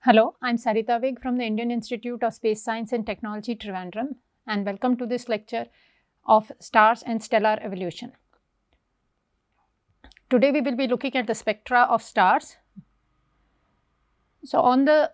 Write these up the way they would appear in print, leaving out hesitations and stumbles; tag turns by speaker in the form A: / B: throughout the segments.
A: Hello, I'm Sarita Vig from the Indian Institute of Space Science and Technology, Trivandrum, and welcome to this lecture of stars and stellar evolution. Today we will be looking at the spectra of stars. So, on the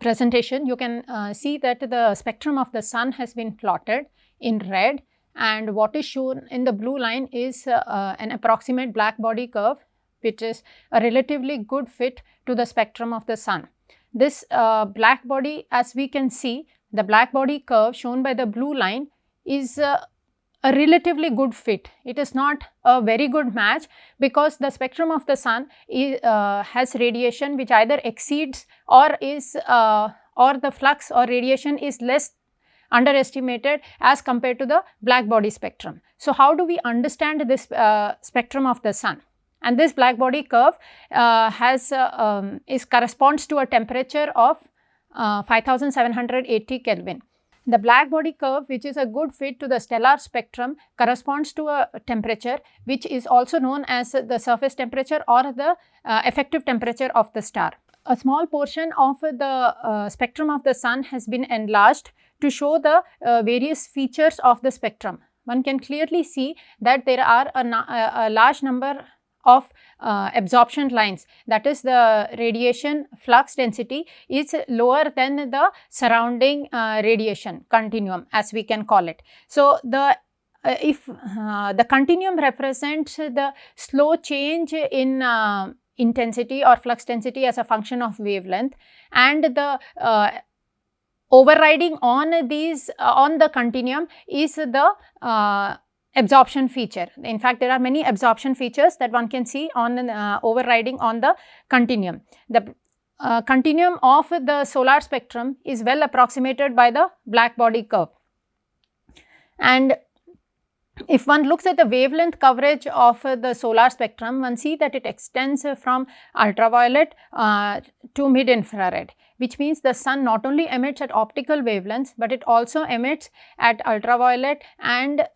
A: presentation, you can see that the spectrum of the Sun has been plotted in red, and what is shown in the blue line is an approximate black body curve, which is a relatively good fit to the spectrum of the Sun. This black body, as we can see, the black body curve shown by the blue line is a relatively good fit. It is not a very good match because the spectrum of the Sun has radiation which either exceeds or is or the flux or radiation is less underestimated as compared to the black body spectrum. So, how do we understand this spectrum of the Sun? And this black body curve corresponds to a temperature of 5780 Kelvin. The black body curve, which is a good fit to the stellar spectrum, corresponds to a temperature which is also known as the surface temperature or the effective temperature of the star. A small portion of the spectrum of the Sun has been enlarged to show the various features of the spectrum. One can clearly see that there are a large number of absorption lines, that is, the radiation flux density is lower than the surrounding radiation continuum, as we can call it. So, if the continuum represents the slow change in intensity or flux density as a function of wavelength, and the overriding on these on the continuum is the absorption feature. In fact, there are many absorption features that one can see on overriding on the continuum. The continuum of the solar spectrum is well approximated by the black body curve. And if one looks at the wavelength coverage of the solar spectrum, one sees that it extends from ultraviolet to mid-infrared, which means the Sun not only emits at optical wavelengths, but it also emits at ultraviolet and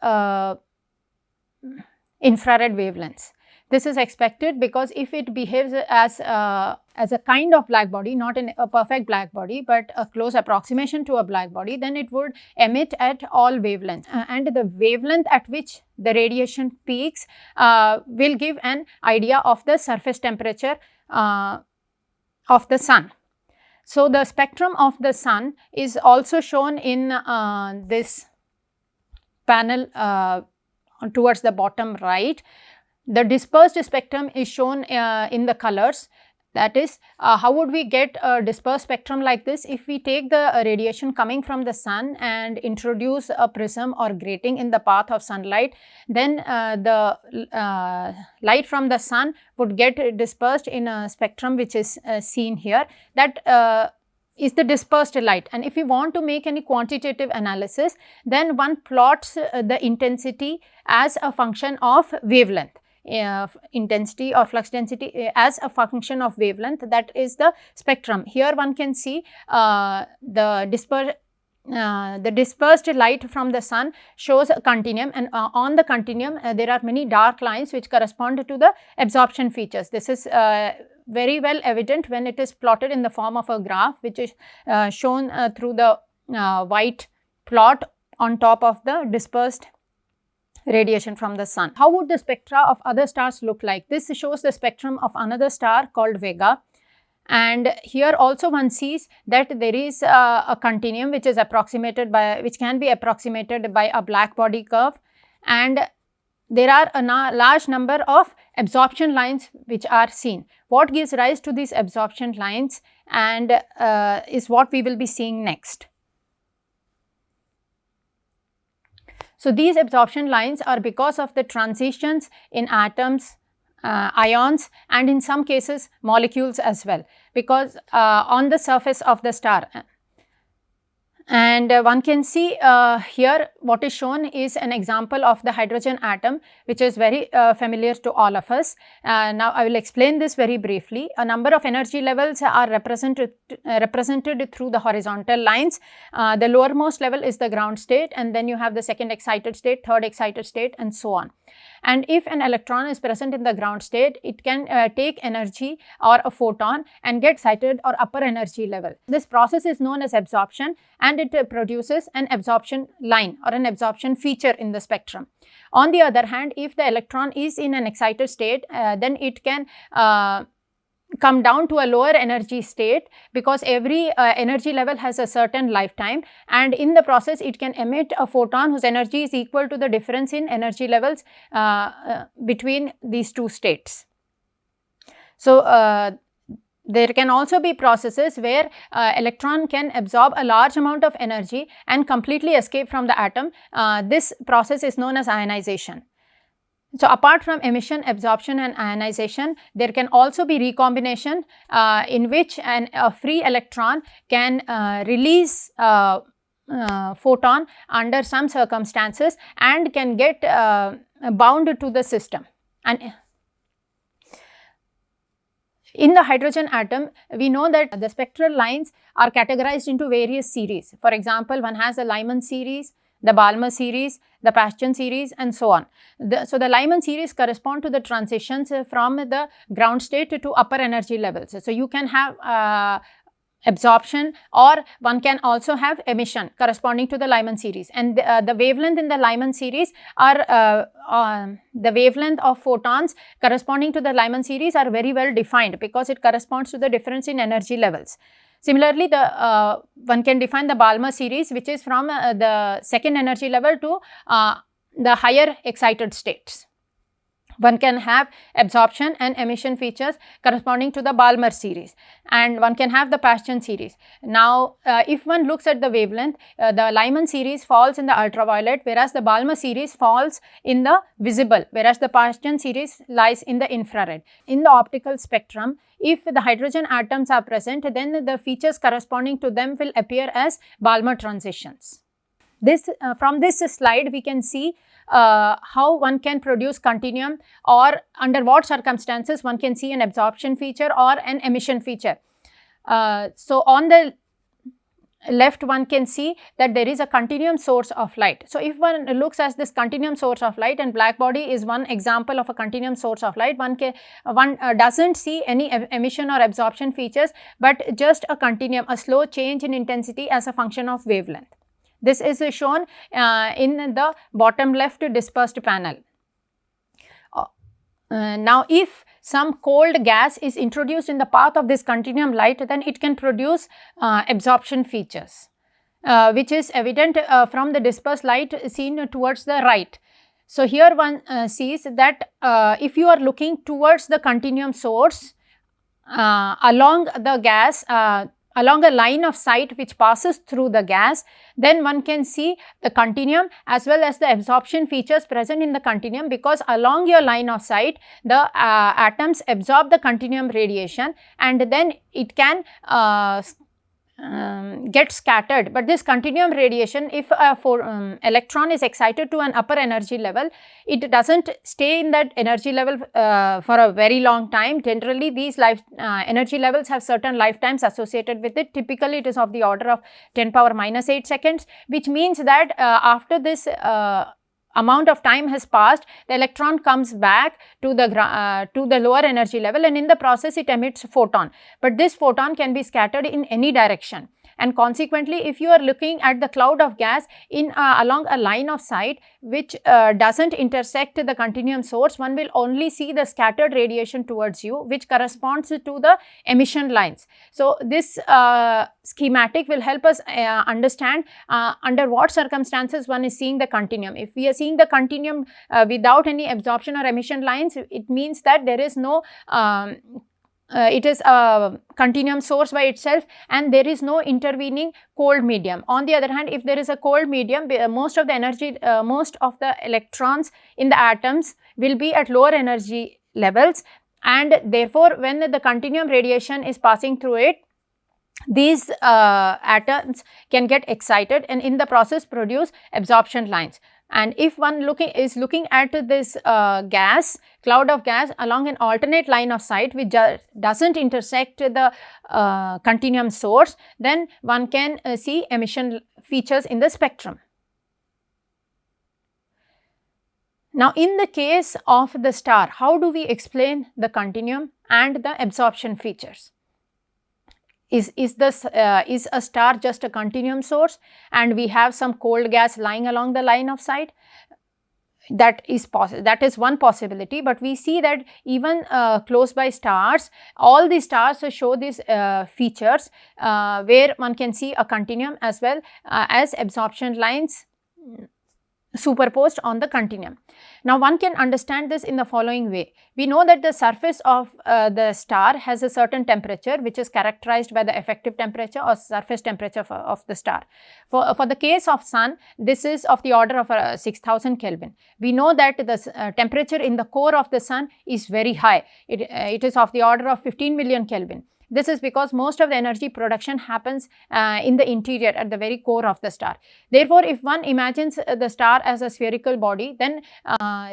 A: infrared wavelengths. This is expected because if it behaves as a kind of black body, not a perfect black body, but a close approximation to a black body, then it would emit at all wavelengths. And the wavelength at which the radiation peaks will give an idea of the surface temperature of the Sun. So, the spectrum of the Sun is also shown in this panel towards the bottom right. The dispersed spectrum is shown in the colors. That is, how would we get a dispersed spectrum like this? If we take the radiation coming from the Sun and introduce a prism or grating in the path of sunlight, then the light from the Sun would get dispersed in a spectrum which is seen here. That is the dispersed light, and if we want to make any quantitative analysis, then one plots the intensity as a function of wavelength. Intensity or flux density as a function of wavelength, that is the spectrum. Here one can see the dispersed light from the Sun shows a continuum, and on the continuum there are many dark lines which correspond to the absorption features. This is very well evident when it is plotted in the form of a graph, which is shown through the white plot on top of the dispersed radiation from the Sun. How would the spectra of other stars look like? This shows the spectrum of another star called Vega, and here also one sees that there is a continuum which is approximated by, which can be approximated by a black body curve, and there are a large number of absorption lines which are seen. What gives rise to these absorption lines and is what we will be seeing next. So, these absorption lines are because of the transitions in atoms, ions, and in some cases molecules as well, because on the surface of the star. And one can see here what is shown is an example of the hydrogen atom, which is very familiar to all of us. Now, I will explain this very briefly. A number of energy levels are represented through the horizontal lines. The lowermost level is the ground state, and then you have the second excited state, third excited state, and so on. and if an electron is present in the ground state, it can take energy or a photon and get excited or upper energy level. This process is known as absorption, and it produces an absorption line or an absorption feature in the spectrum. On the other hand, if the electron is in an excited state, then it can come down to a lower energy state, because every energy level has a certain lifetime, and in the process it can emit a photon whose energy is equal to the difference in energy levels between these two states. So, there can also be processes where electron can absorb a large amount of energy and completely escape from the atom. This process is known as ionization. So, apart from emission, absorption and ionization, there can also be recombination in which a free electron can release photon under some circumstances and can get bound to the system. And in the hydrogen atom, we know that the spectral lines are categorized into various series. For example, one has the Lyman series, the Balmer series, the Paschen series, and so on. So, the Lyman series correspond to the transitions from the ground state to upper energy levels. So, you can have absorption, or one can also have emission corresponding to the Lyman series, and the wavelength in the Lyman series are the wavelength of photons corresponding to the Lyman series are very well defined, because it corresponds to the difference in energy levels. Similarly, one can define the Balmer series, which is from the second energy level to the higher excited states. One can have absorption and emission features corresponding to the Balmer series, and one can have the Paschen series. Now, if one looks at the wavelength, the Lyman series falls in the ultraviolet, whereas the Balmer series falls in the visible, whereas the Paschen series lies in the infrared. In the optical spectrum, if the hydrogen atoms are present, then the features corresponding to them will appear as Balmer transitions. From this slide, we can see how one can produce continuum, or under what circumstances one can see an absorption feature or an emission feature. So, on the left, one can see that there is a continuum source of light. So, if one looks at this continuum source of light, and black body is one example of a continuum source of light, one doesn't see any emission or absorption features, but just a continuum, a slow change in intensity as a function of wavelength. This is shown in the bottom left dispersed panel. Now, if some cold gas is introduced in the path of this continuum light, then it can produce absorption features, which is evident from the dispersed light seen towards the right. So, here one sees that if you are looking towards the continuum source along the gas, along a line of sight which passes through the gas, then one can see the continuum as well as the absorption features present in the continuum, because along your line of sight, the atoms absorb the continuum radiation and then it can get scattered. But this continuum radiation, if electron is excited to an upper energy level, it doesn't stay in that energy level for a very long time. Generally, these energy levels have certain lifetimes associated with it. Typically, it is of the order of 10⁻⁸ seconds, which means that after this amount of time has passed, the electron comes back to the lower energy level, and in the process it emits photon. But this photon can be scattered in any direction, and consequently, if you are looking at the cloud of gas in along a line of sight which doesn't intersect the continuum source, one will only see the scattered radiation towards you, which corresponds to the emission lines. So, this schematic will help us understand under what circumstances one is seeing the continuum. If we are seeing the continuum without any absorption or emission lines, it means that there is no it is a continuum source by itself, and there is no intervening cold medium. On the other hand, if there is a cold medium, most of the electrons in the atoms will be at lower energy levels, and therefore, when the continuum radiation is passing through it, these atoms can get excited and in the process produce absorption lines. And if one is looking at this cloud of gas along an alternate line of sight which doesn't intersect the continuum source, then one can see emission features in the spectrum. Now, in the case of the star, how do we explain the continuum and the absorption features? Is a star just a continuum source and we have some cold gas lying along the line of sight? That is one possibility, but we see that even close by stars, all the stars show these features where one can see a continuum as well as absorption lines superposed on the continuum. Now, one can understand this in the following way. We know that the surface of the star has a certain temperature which is characterized by the effective temperature or surface temperature of the star. For the case of sun, this is of the order of 6000 Kelvin. We know that the temperature in the core of the sun is very high. It is of the order of 15 million Kelvin. This is because most of the energy production happens in the interior at the very core of the star. Therefore, if one imagines the star as a spherical body, then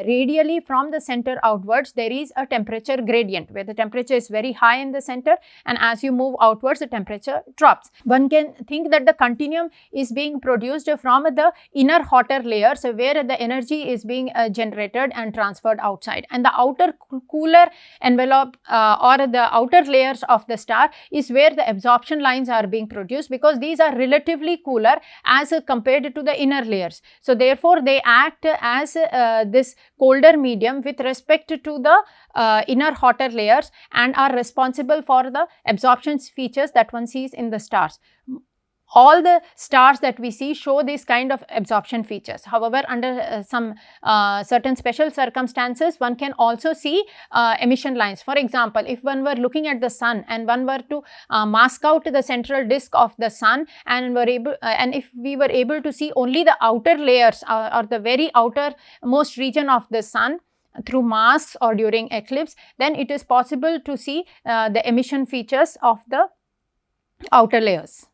A: radially from the center outwards there is a temperature gradient where the temperature is very high in the center, and as you move outwards the temperature drops. One can think that the continuum is being produced from the inner hotter layers where the energy is being generated and transferred outside, and the outer cooler envelope or the outer layers of the star is where the absorption lines are being produced, because these are relatively cooler as compared to the inner layers. So, therefore, they act as this colder medium with respect to the inner hotter layers and are responsible for the absorption features that one sees in the stars. All the stars that we see show these kind of absorption features. However, under some certain special circumstances, one can also see emission lines. For example, if one were looking at the sun and one were to mask out the central disk of the sun and if we were able to see only the outer layers or the very outermost region of the sun through masks or during eclipse, then it is possible to see the emission features of the outer layers.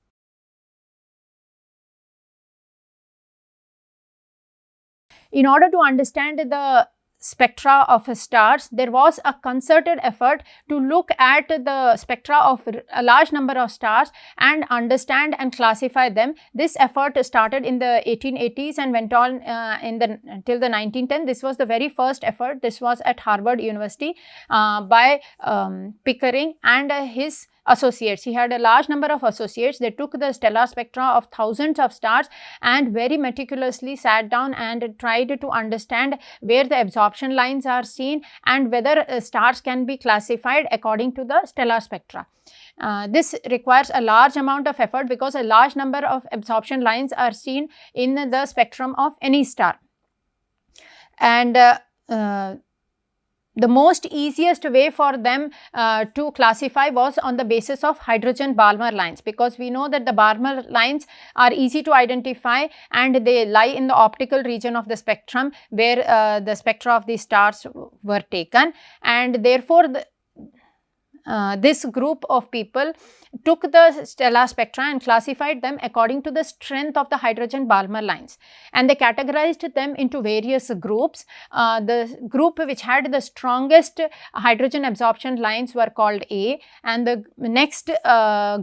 A: In order to understand the spectra of stars, there was a concerted effort to look at the spectra of a large number of stars and understand and classify them. This effort started in the 1880s and went on till the 1910. This was the very first effort. This was at Harvard University by Pickering and his associates. He had a large number of associates. They took the stellar spectra of thousands of stars and very meticulously sat down and tried to understand where the absorption lines are seen and whether stars can be classified according to the stellar spectra. This requires a large amount of effort because a large number of absorption lines are seen in the spectrum of any star. And the most easiest way for them to classify was on the basis of hydrogen-Balmer lines, because we know that the Balmer lines are easy to identify and they lie in the optical region of the spectrum where the spectra of these stars were taken, and therefore this group of people took the stellar spectra and classified them according to the strength of the hydrogen-Balmer lines, and they categorized them into various groups. The group which had the strongest hydrogen absorption lines were called A, and the next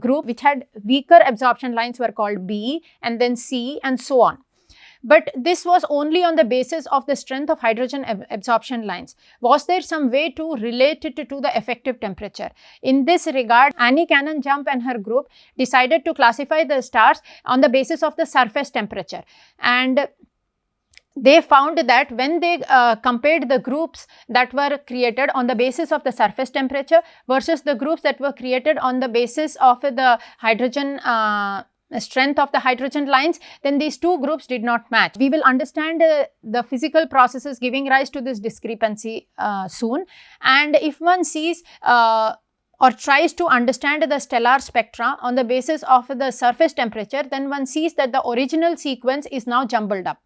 A: group which had weaker absorption lines were called B, and then C, and so on. But this was only on the basis of the strength of hydrogen absorption lines. Was there some way to relate it to the effective temperature? In this regard, Annie Cannon-Jump and her group decided to classify the stars on the basis of the surface temperature, and they found that when they compared the groups that were created on the basis of the surface temperature versus the groups that were created on the basis of the hydrogen strength of the hydrogen lines, then these two groups did not match. We will understand the physical processes giving rise to this discrepancy soon. And if one sees or tries to understand the stellar spectra on the basis of the surface temperature, then one sees that the original sequence is now jumbled up.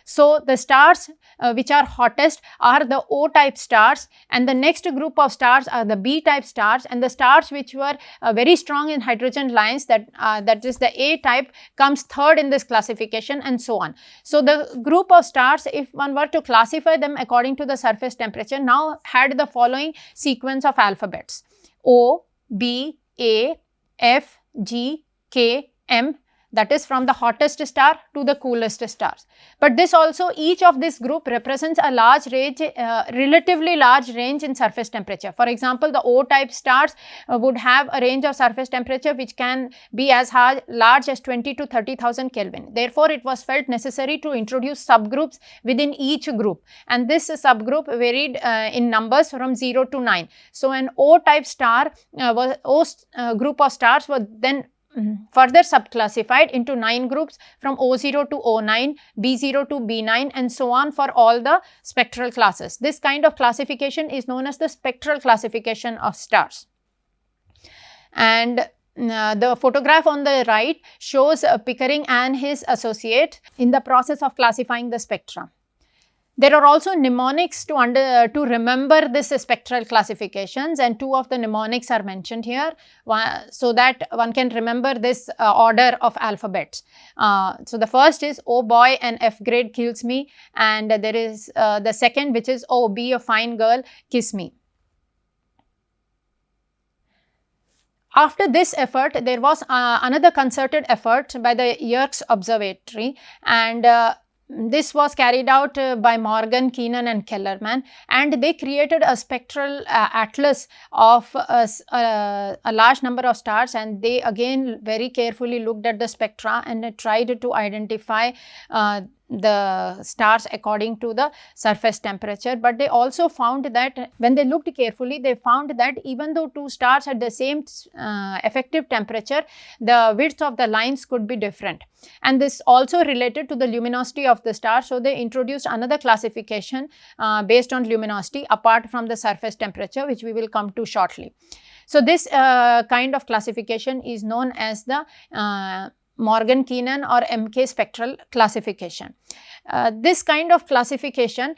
A: So, the stars which are hottest are the O-type stars, and the next group of stars are the B-type stars, and the stars which were very strong in hydrogen lines, that is the A-type, comes third in this classification, and so on. So, the group of stars, if one were to classify them according to the surface temperature, now had the following sequence of alphabets: O, B, A, F, G, K, M, that is from the hottest star to the coolest stars. But this also, each of this group represents a large range, relatively large range in surface temperature. For example, the O-type stars would have a range of surface temperature which can be as large as 20 to 30,000 Kelvin. Therefore, it was felt necessary to introduce subgroups within each group, and this subgroup varied in numbers from 0 to 9. So, an O-type star group of stars were then further subclassified into 9 groups from O0 to O9, B0 to B9, and so on for all the spectral classes. This kind of classification is known as the spectral classification of stars. And the photograph on the right shows Pickering and his associate in the process of classifying the spectra. There are also mnemonics to remember this spectral classifications, and 2 of the mnemonics are mentioned here, so that one can remember this order of alphabets. So, the first is "Oh boy, an F grade kills me," and there is the second, which is "Oh, be a fine girl, kiss me." After this effort, there was another concerted effort by the Yerkes Observatory, and this was carried out by Morgan, Keenan and Kellerman, and they created a spectral atlas of a large number of stars, and they again very carefully looked at the spectra and tried to identify the stars according to the surface temperature. But they also found that when they looked carefully, they found that even though 2 stars had the same effective temperature, the width of the lines could be different, and this also related to the luminosity of the star. So, they introduced another classification based on luminosity apart from the surface temperature, which we will come to shortly. So, this kind of classification is known as the Morgan Keenan or MK spectral classification. This kind of classification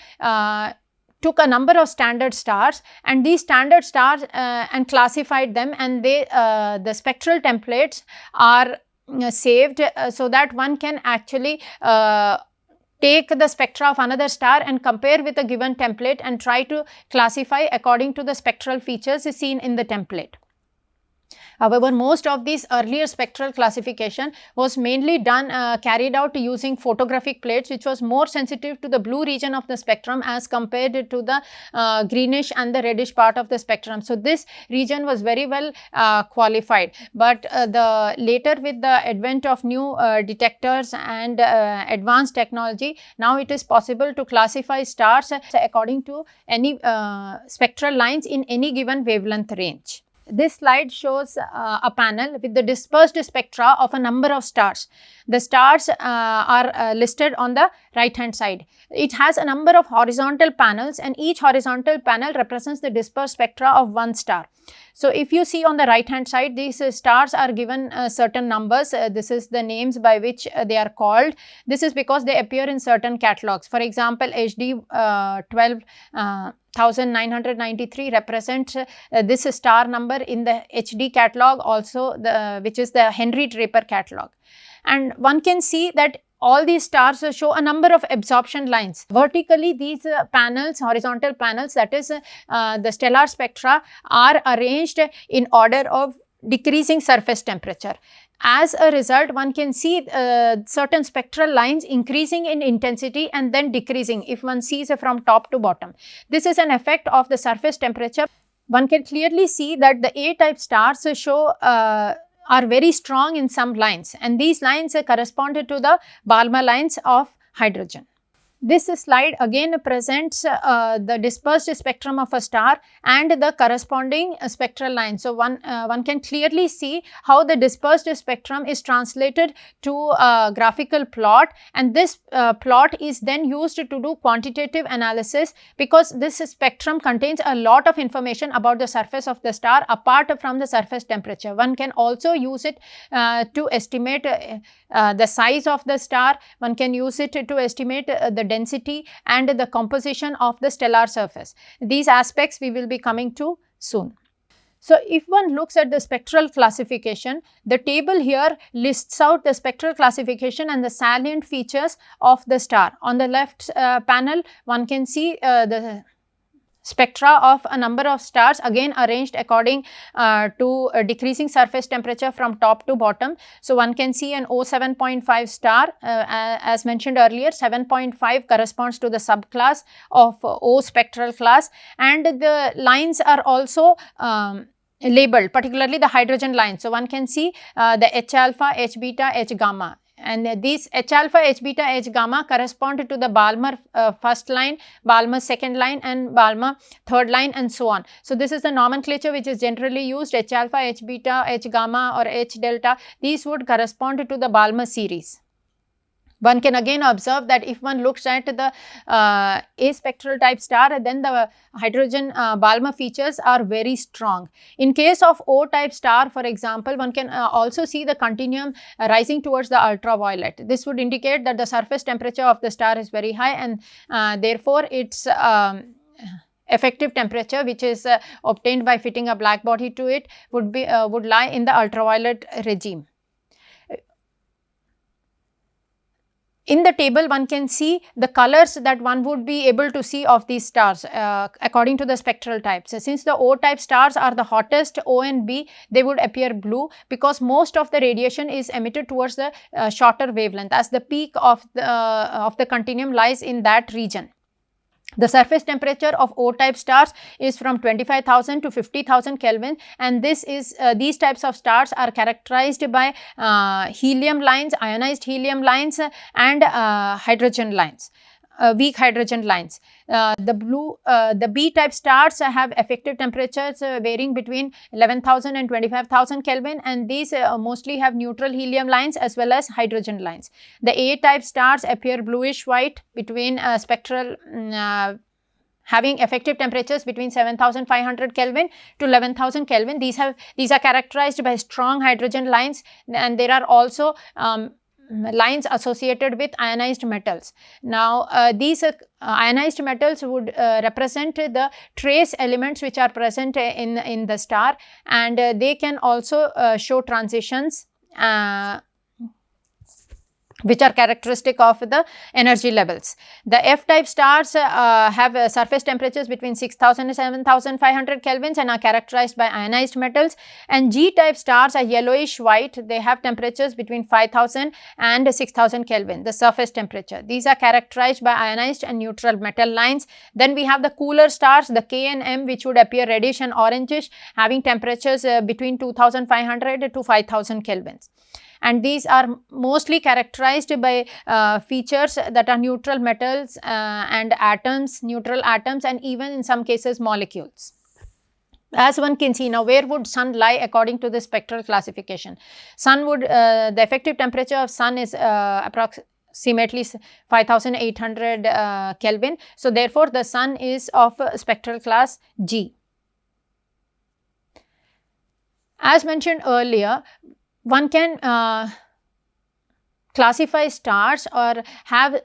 A: took a number of standard stars, and these standard stars and classified them, and they the spectral templates are saved so that one can actually take the spectra of another star and compare with a given template and try to classify according to the spectral features seen in the template. However, most of these earlier spectral classification was mainly carried out using photographic plates, which was more sensitive to the blue region of the spectrum as compared to the greenish and the reddish part of the spectrum. So, this region was very well qualified, but later with the advent of new detectors and advanced technology, now it is possible to classify stars according to any spectral lines in any given wavelength range. This slide shows a panel with the dispersed spectra of a number of stars. The stars are listed on the right hand side. It has a number of horizontal panels, and each horizontal panel represents the dispersed spectra of one star. So, if you see on the right hand side, these stars are given certain numbers. This is the names by which they are called. This is because they appear in certain catalogs. For example, HD 12,993 represents this star number in the HD catalog, also which is the Henry Draper catalog. And one can see that all these stars show a number of absorption lines. Vertically, these panels, horizontal panels, that is the stellar spectra, are arranged in order of decreasing surface temperature. As a result, one can see certain spectral lines increasing in intensity and then decreasing if one sees from top to bottom. This is an effect of the surface temperature. One can clearly see that the A-type stars show are very strong in some lines, and these lines correspond to the Balmer lines of hydrogen. This slide again presents the dispersed spectrum of a star and the corresponding spectral line. So, one can clearly see how the dispersed spectrum is translated to a graphical plot, and this plot is then used to do quantitative analysis, because this spectrum contains a lot of information about the surface of the star apart from the surface temperature. One can also use it to estimate the size of the star. One can use it to estimate the density and the composition of the stellar surface. These aspects we will be coming to soon. So, if one looks at the spectral classification, the table here lists out the spectral classification and the salient features of the star. On the left panel, one can see the spectra of a number of stars, again arranged according to a decreasing surface temperature from top to bottom. So, one can see an O7.5 star, as mentioned earlier, 7.5 corresponds to the subclass of O spectral class, and the lines are also labeled, particularly the hydrogen lines. So, one can see the H alpha, H beta, H gamma. And these H alpha, H beta, H gamma correspond to the Balmer first line, Balmer second line, and Balmer third line, and so on. So, this is the nomenclature which is generally used: H alpha, H beta, H gamma, or H delta. These would correspond to the Balmer series. One can again observe that if one looks at the A spectral type star, then the hydrogen Balmer features are very strong. In case of O type star, for example, one can also see the continuum rising towards the ultraviolet. This would indicate that the surface temperature of the star is very high, and therefore its effective temperature, which is obtained by fitting a black body to it, would lie in the ultraviolet regime. In the table, one can see the colors that one would be able to see of these stars according to the spectral types. So, since the O type stars are the hottest, O and B, they would appear blue because most of the radiation is emitted towards the shorter wavelength, as the peak of the continuum lies in that region. The surface temperature of O type stars is from 25,000 to 50,000 Kelvin, and these types of stars are characterized by helium lines, ionized helium lines, and hydrogen lines. Weak hydrogen lines. The B type stars have effective temperatures varying between 11,000 and 25,000 Kelvin, and these mostly have neutral helium lines as well as hydrogen lines. The A type stars appear bluish white between spectral having effective temperatures between 7,500 Kelvin to 11,000 Kelvin. These are characterized by strong hydrogen lines, and there are also lines associated with ionized metals. Now, these ionized metals would represent the trace elements which are present in the star, and they can also show transitions which are characteristic of the energy levels. The F type stars have surface temperatures between 6,000 and 7,500 kelvins and are characterized by ionized metals, and G type stars are yellowish white. They have temperatures between 5,000 and 6,000 Kelvin, the surface temperature. These are characterized by ionized and neutral metal lines. Then we have the cooler stars, the K and M, which would appear reddish and orangish, having temperatures between 2,500 to 5,000 Kelvins. And these are mostly characterized by features that are neutral metals and atoms, neutral atoms, and even in some cases molecules. As one can see now, where would Sun lie according to the spectral classification? Sun would, the effective temperature of Sun is approximately 5,800 Kelvin. So, therefore, the Sun is of spectral class G. As mentioned earlier, one can classify stars or have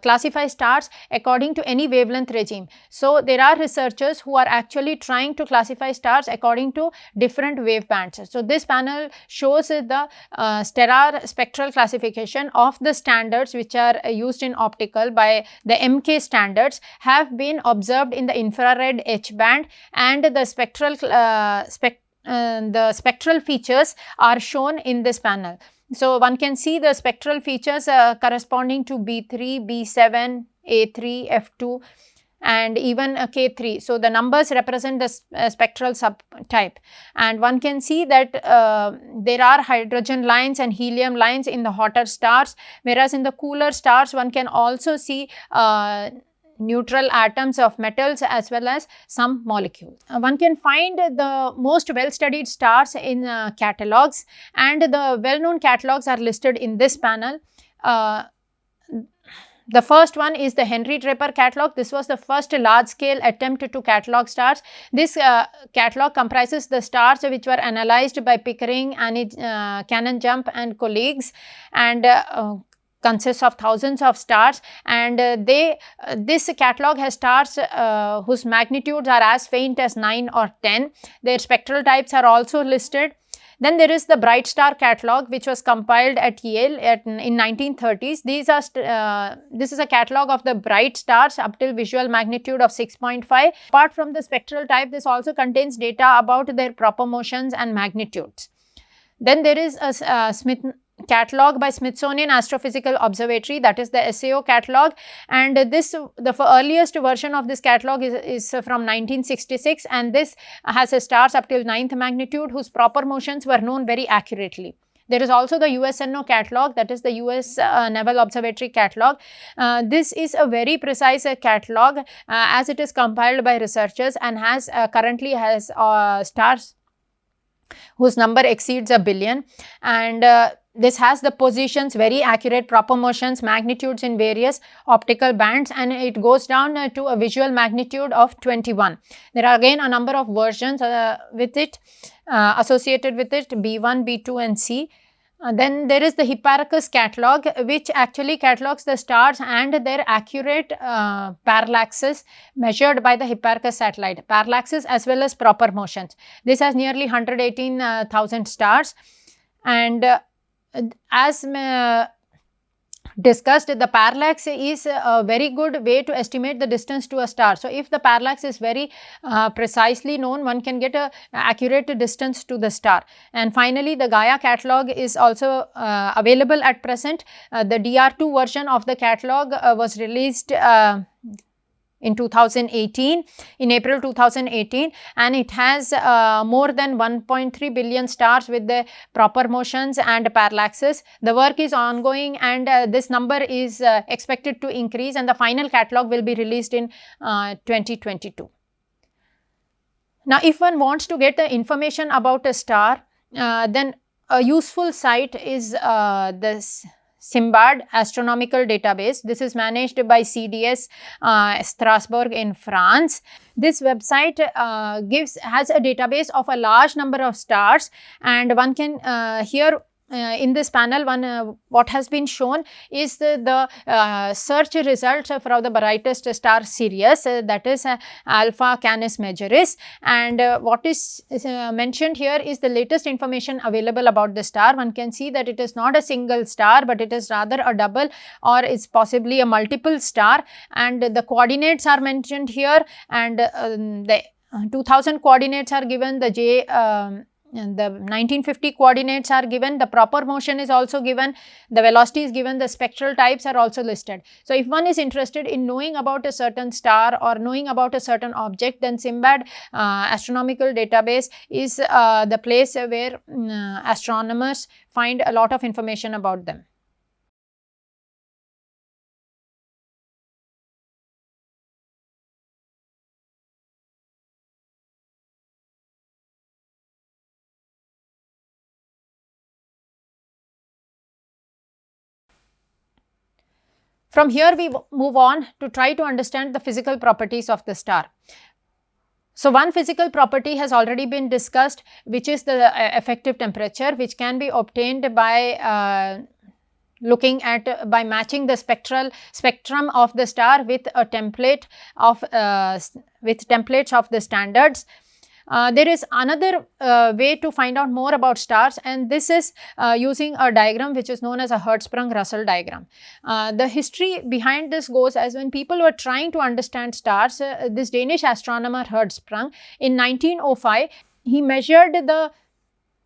A: classify stars according to any wavelength regime. So, there are researchers who are actually trying to classify stars according to different wave bands. So, this panel shows the stellar spectral classification of the standards which are used in optical by the MK standards have been observed in the infrared H band, and the spectral features are shown in this panel. So, one can see the spectral features corresponding to B3, B7, A3, F2 and even K3. So, the numbers represent the spectral subtype, and one can see that there are hydrogen lines and helium lines in the hotter stars, whereas in the cooler stars one can also see neutral atoms of metals as well as some molecules. One can find the most well studied stars in catalogs, and the well known catalogs are listed in this panel. The first one is the Henry Draper catalog. This was the first large scale attempt to catalog stars. This catalog comprises the stars which were analyzed by Pickering, Cannon Jump and colleagues, and consists of thousands of stars, and this catalog has stars whose magnitudes are as faint as 9 or 10. Their spectral types are also listed. Then there is the Bright Star catalog, which was compiled at Yale in 1930s. This is a catalog of the bright stars up till visual magnitude of 6.5. Apart from the spectral type, this also contains data about their proper motions and magnitudes. Then there is a catalog by Smithsonian Astrophysical Observatory, that is the SAO catalog, and the earliest version of this catalog is from 1966, and this has stars up till 9th magnitude whose proper motions were known very accurately. There is also the USNO catalog, that is the US Naval Observatory catalog. This is a very precise catalog as it is compiled by researchers and currently has stars whose number exceeds 1 billion, and this has the positions, very accurate proper motions, magnitudes in various optical bands, and it goes down to a visual magnitude of 21. There are again a number of versions with it, associated with it, B1, B2 and C. Then there is the Hipparchus catalog, which actually catalogs the stars and their accurate parallaxes measured by the Hipparchus satellite, parallaxes as well as proper motions. This has nearly 118,000 stars, and as discussed, the parallax is a very good way to estimate the distance to a star. So, if the parallax is very precisely known, one can get a accurate distance to the star. And finally, the Gaia catalog is also available at present. The DR2 version of the catalog was released in 2018, in April 2018, and it has more than 1.3 billion stars with the proper motions and parallaxes. The work is ongoing, and this number is expected to increase, and the final catalog will be released in 2022. Now, if one wants to get the information about a star, then a useful site is this SIMBAD astronomical database. This is managed by CDS Strasbourg in France. This website has a database of a large number of stars, and one can in this panel, what has been shown is the search results for the brightest star Sirius, that is Alpha Canis Majoris, and what is mentioned here is the latest information available about the star. One can see that it is not a single star, but it is rather a double, or is possibly a multiple star, and the coordinates are mentioned here, and the 2000 coordinates are given, and the 1950 coordinates are given, the proper motion is also given, the velocity is given, the spectral types are also listed. So, if one is interested in knowing about a certain star or knowing about a certain object, then SIMBAD astronomical database is the place where astronomers find a lot of information about them. From here, we move on to try to understand the physical properties of the star. So, one physical property has already been discussed, which is the effective temperature, which can be obtained by by matching the spectrum of the star with a template of templates of the standards. There is another way to find out more about stars, and this is using a diagram which is known as a Hertzsprung-Russell diagram. The history behind this goes as when people were trying to understand stars, this Danish astronomer Hertzsprung in 1905, he measured the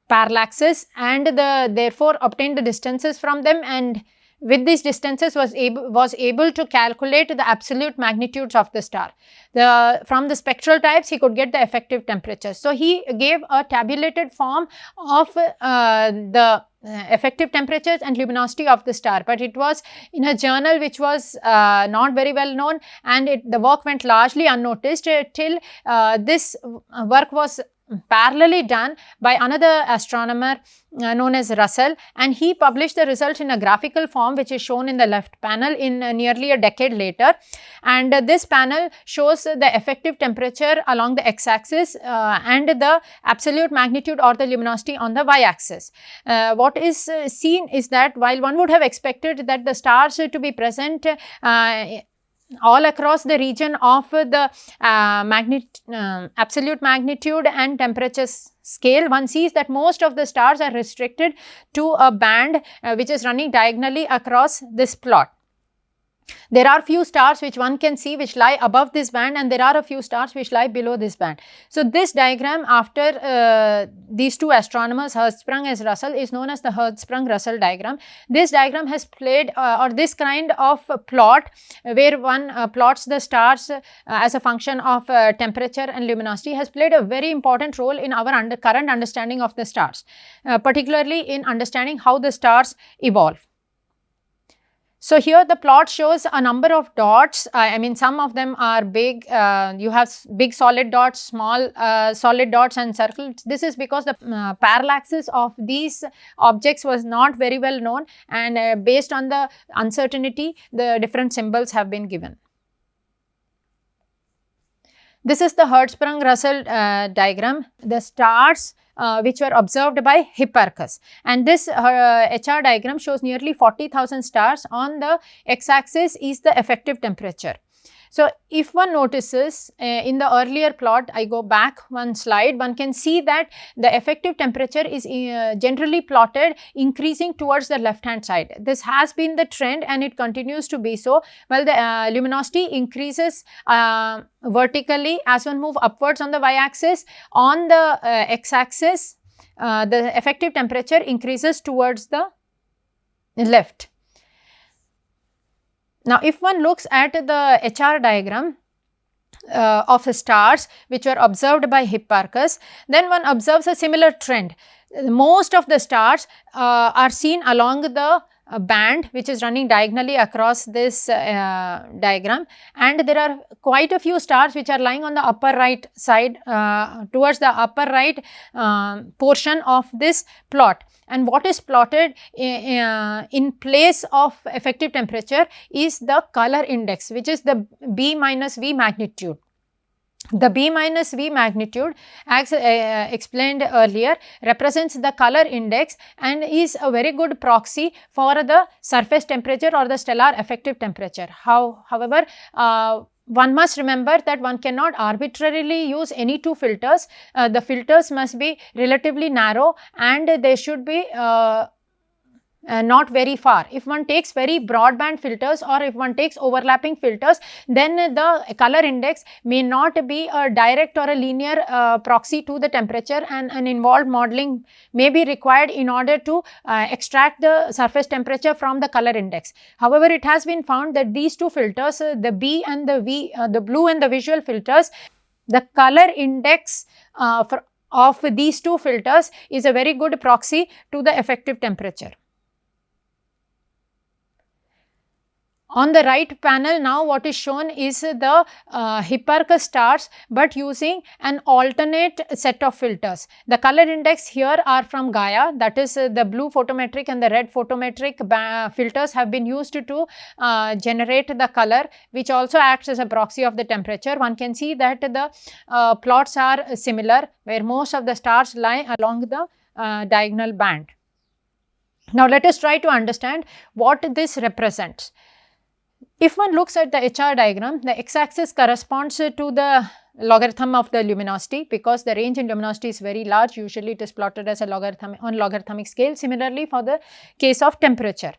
A: parallaxes and therefore obtained the distances from them, and with these distances was able to calculate the absolute magnitudes of the star. From the spectral types, he could get the effective temperature. So, he gave a tabulated form of the effective temperatures and luminosity of the star, but it was in a journal which was not very well known, and the work went largely unnoticed till this work was parallelly done by another astronomer known as Russell, and he published the results in a graphical form which is shown in the left panel in nearly a decade later, and this panel shows the effective temperature along the x-axis and the absolute magnitude or the luminosity on the y-axis. What is seen is that while one would have expected that the stars to be present all across the region of the absolute magnitude and temperature scale, one sees that most of the stars are restricted to a band which is running diagonally across this plot. There are few stars which one can see which lie above this band, and there are a few stars which lie below this band. So, this diagram after these two astronomers Hertzsprung as Russell is known as the Hertzsprung-Russell diagram. This diagram has played or this kind of plot where one plots the stars as a function of temperature and luminosity has played a very important role in our current understanding of the stars, particularly in understanding how the stars evolve. So, here the plot shows a number of dots. I mean, some of them are big, you have big solid dots, small solid dots and circles. This is because the parallaxes of these objects was not very well known, and based on the uncertainty, the different symbols have been given. This is the Hertzsprung-Russell diagram. The stars which were observed by Hipparchus, and this HR diagram shows nearly 40,000 stars. On the x-axis is the effective temperature. So, if one notices in the earlier plot, I go back one slide, one can see that the effective temperature is generally plotted increasing towards the left hand side. This has been the trend and it continues to be so, while the luminosity increases vertically as one move upwards on the y-axis. On the x-axis, the effective temperature increases towards the left. Now, if one looks at the HR diagram of stars which were observed by Hipparchus, then one observes a similar trend. Most of the stars are seen along the band which is running diagonally across this diagram, and there are quite a few stars which are lying on the upper right side towards the upper right portion of this plot. And what is plotted in place of effective temperature is the color index, which is the B minus V magnitude. The B minus V magnitude, as explained earlier, represents the color index and is a very good proxy for the surface temperature or the stellar effective temperature. However, one must remember that one cannot arbitrarily use any two filters. The filters must be relatively narrow and they should be not very far. If one takes very broadband filters or if one takes overlapping filters, then the color index may not be a direct or a linear proxy to the temperature, and an involved modeling may be required in order to extract the surface temperature from the color index. However, it has been found that these two filters, the B and the V, the blue and the visual filters, the color index of these two filters is a very good proxy to the effective temperature. On the right panel, now what is shown is the Hipparchus stars, but using an alternate set of filters. The color index here are from Gaia, that is the blue photometric and the red photometric filters have been used to generate the color, which also acts as a proxy of the temperature. One can see that the plots are similar, where most of the stars lie along the diagonal band. Now, let us try to understand what this represents. If one looks at the HR diagram, the x-axis corresponds to the logarithm of the luminosity, because the range in luminosity is very large. Usually it is plotted as a logarithmic scale. Similarly, for the case of temperature.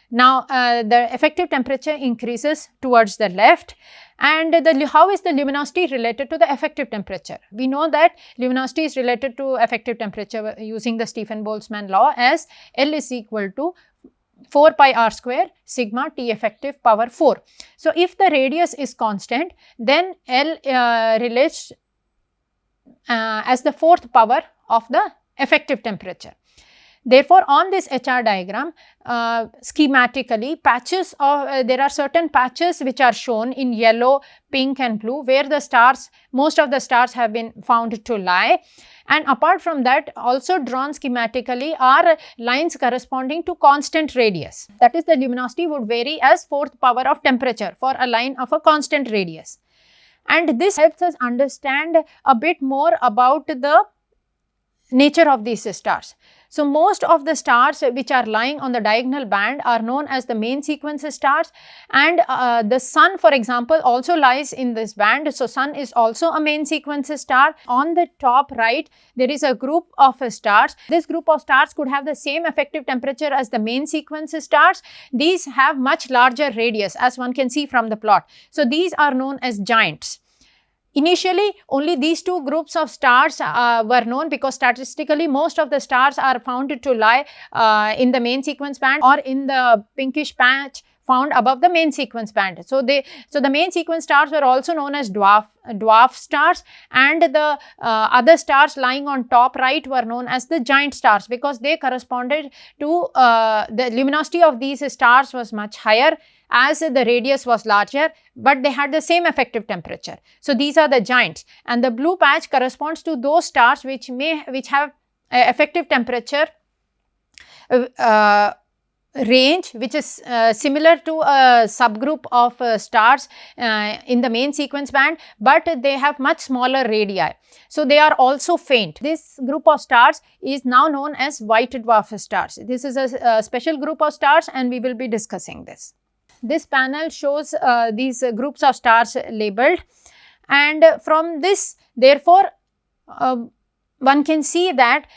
A: Now, the effective temperature increases towards the left, and how is the luminosity related to the effective temperature? We know that luminosity is related to effective temperature using the Stephen-Boltzmann law as L is equal to 4 pi r square sigma T effective power 4. So, if the radius is constant, then L relates as the fourth power of the effective temperature. Therefore, on this HR diagram, schematically, patches of there are certain patches which are shown in yellow, pink and blue, where the stars, most of the stars have been found to lie. And apart from that, also drawn schematically are lines corresponding to constant radius. That is, the luminosity would vary as fourth power of temperature for a line of a constant radius. And this helps us understand a bit more about the nature of these stars. So, most of the stars which are lying on the diagonal band are known as the main sequence stars, and the sun, for example, also lies in this band. So, sun is also a main sequence star. On the top right, there is a group of stars. This group of stars could have the same effective temperature as the main sequence stars. These have much larger radius, as one can see from the plot. So, these are known as giants. Initially, only these two groups of stars were known, because statistically most of the stars are found to lie in the main sequence band or in the pinkish patch found above the main sequence band. So, the main sequence stars were also known as dwarf stars, and the other stars lying on top right were known as the giant stars, because they corresponded to the luminosity of these stars was much higher as the radius was larger, but they had the same effective temperature. So, these are the giants, and the blue patch corresponds to those stars which have effective temperature range which is similar to a subgroup of stars in the main sequence band, but they have much smaller radii. So, they are also faint. This group of stars is now known as white dwarf stars. This is a special group of stars, and we will be discussing this. This panel shows these groups of stars labeled, and from this, therefore, one can see that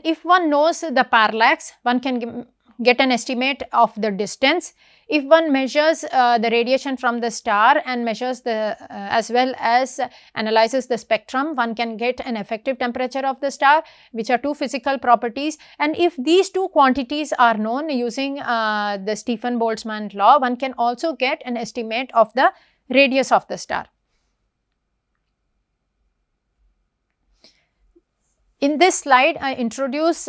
A: if one knows the parallax, one can get an estimate of the distance. If one measures the radiation from the star and measures the as well as analyzes the spectrum, one can get an effective temperature of the star, which are two physical properties. And if these two quantities are known using the Stephan-Boltzmann law, one can also get an estimate of the radius of the star. In this slide, I introduce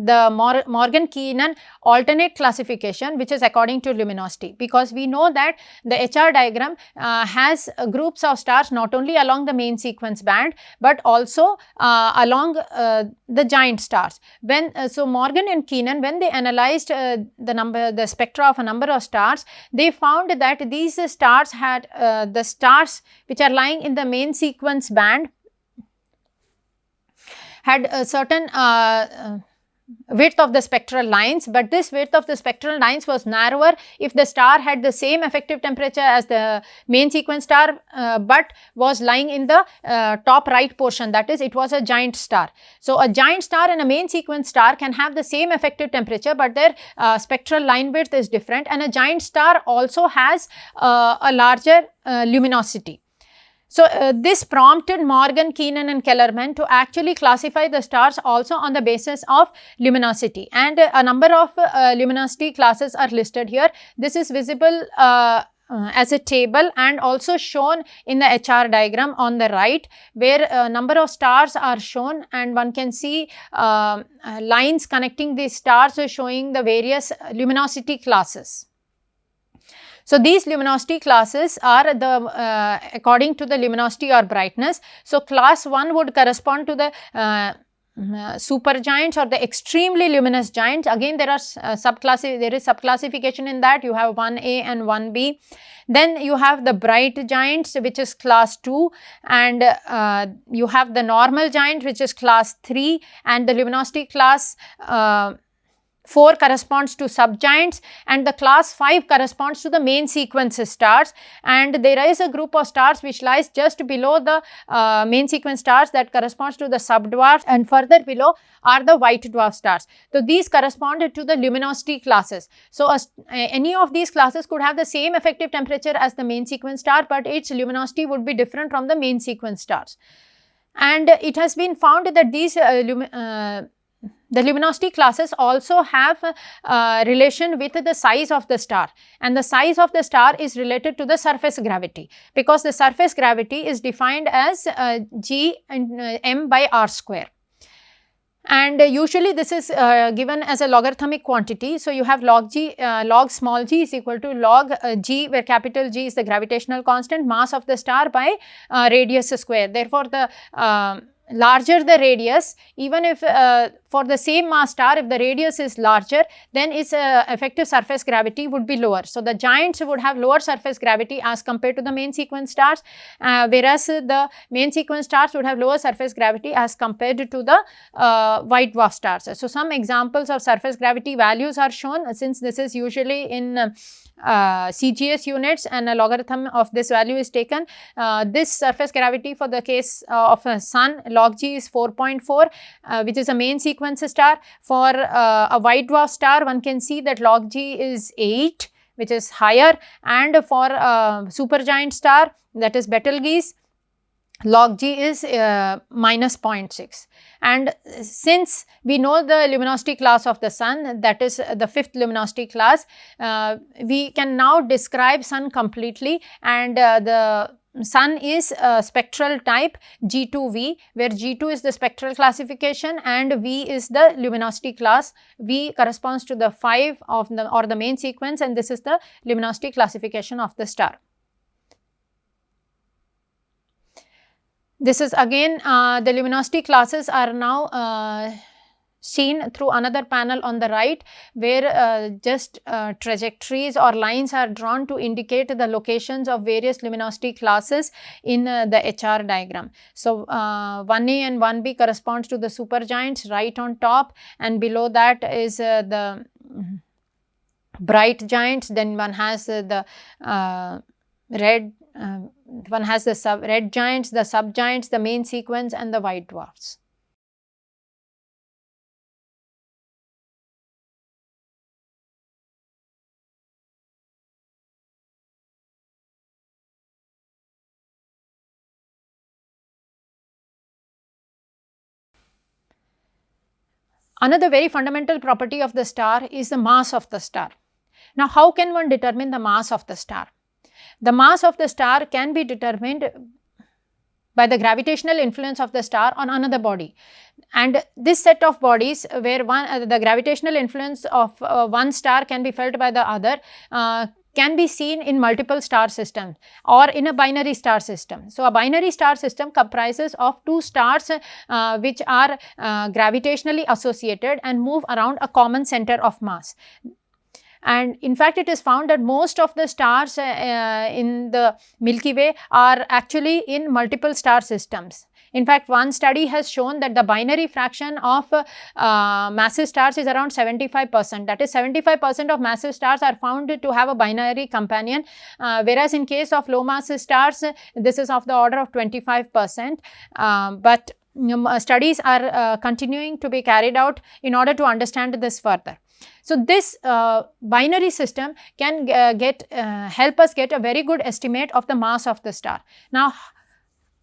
A: the Morgan-Keenan alternate classification, which is according to luminosity, because we know that the HR diagram has groups of stars not only along the main sequence band, but also along the giant stars. So Morgan and Keenan, when they analyzed the spectra of a number of stars, they found that these stars had the stars which are lying in the main sequence band had a certain width of the spectral lines, but this width of the spectral lines was narrower if the star had the same effective temperature as the main sequence star, but was lying in the top right portion, that is, it was a giant star. So, a giant star and a main sequence star can have the same effective temperature, but their spectral line width is different, and a giant star also has a larger luminosity. So, this prompted Morgan, Keenan and Kellerman to actually classify the stars also on the basis of luminosity, and a number of luminosity classes are listed here. This is visible as a table and also shown in the HR diagram on the right, where a number of stars are shown, and one can see lines connecting these stars showing the various luminosity classes. So, these luminosity classes are according to the luminosity or brightness. So, class 1 would correspond to the supergiants or the extremely luminous giants. Again, there is subclassification in that. You have 1A and 1B. Then you have the bright giants, which is class 2, and you have the normal giant, which is class 3, and the luminosity class 4 corresponds to subgiants, and the class 5 corresponds to the main sequence stars, and there is a group of stars which lies just below the main sequence stars, that corresponds to the subdwarfs, and further below are the white dwarf stars. So, these correspond to the luminosity classes. So, any of these classes could have the same effective temperature as the main sequence star, but its luminosity would be different from the main sequence stars. And it has been found that these the luminosity classes also have relation with the size of the star, and the size of the star is related to the surface gravity, because the surface gravity is defined as g and m by r square. And usually this is given as a logarithmic quantity. So, you have log g, log small g is equal to log g, where capital G is the gravitational constant, mass of the star by radius square. Therefore, the larger the radius, even if for the same mass star, if the radius is larger, then its effective surface gravity would be lower. So, the giants would have lower surface gravity as compared to the main sequence stars, whereas the main sequence stars would have lower surface gravity as compared to the white dwarf stars. So, some examples of surface gravity values are shown, since this is usually in CGS units and a logarithm of this value is taken. This surface gravity for the case of a sun, log G is 4.4, which is a main sequence star. For a white dwarf star, one can see that log G is 8, which is higher, and for a supergiant star, that is Betelgeuse, log G is minus 0.6. And since we know the luminosity class of the sun, that is the 5th luminosity class, we can now describe sun completely, and the sun is spectral type G2V, where G2 is the spectral classification and V is the luminosity class. V corresponds to the 5 of the main sequence, and this is the luminosity classification of the star. This is again the luminosity classes are now seen through another panel on the right, where just trajectories or lines are drawn to indicate the locations of various luminosity classes in the HR diagram. So, 1A and 1B corresponds to the supergiants right on top, and below that is the bright giants. Then one has the red one has the red giants, the subgiants, the main sequence, and the white dwarfs. Another very fundamental property of the star is the mass of the star. Now, how can one determine the mass of the star? The mass of the star can be determined by the gravitational influence of the star on another body, and this set of bodies where the gravitational influence of one star can be felt by the other can be seen in multiple star systems or in a binary star system. So, a binary star system comprises of two stars which are gravitationally associated and move around a common center of mass. And in fact, it is found that most of the stars in the Milky Way are actually in multiple star systems. In fact, one study has shown that the binary fraction of massive stars is around 75%. That is, 75% of massive stars are found to have a binary companion, whereas in case of low mass stars, this is of the order of 25%. But studies are continuing to be carried out in order to understand this further. So, this binary system can help us get a very good estimate of the mass of the star. Now,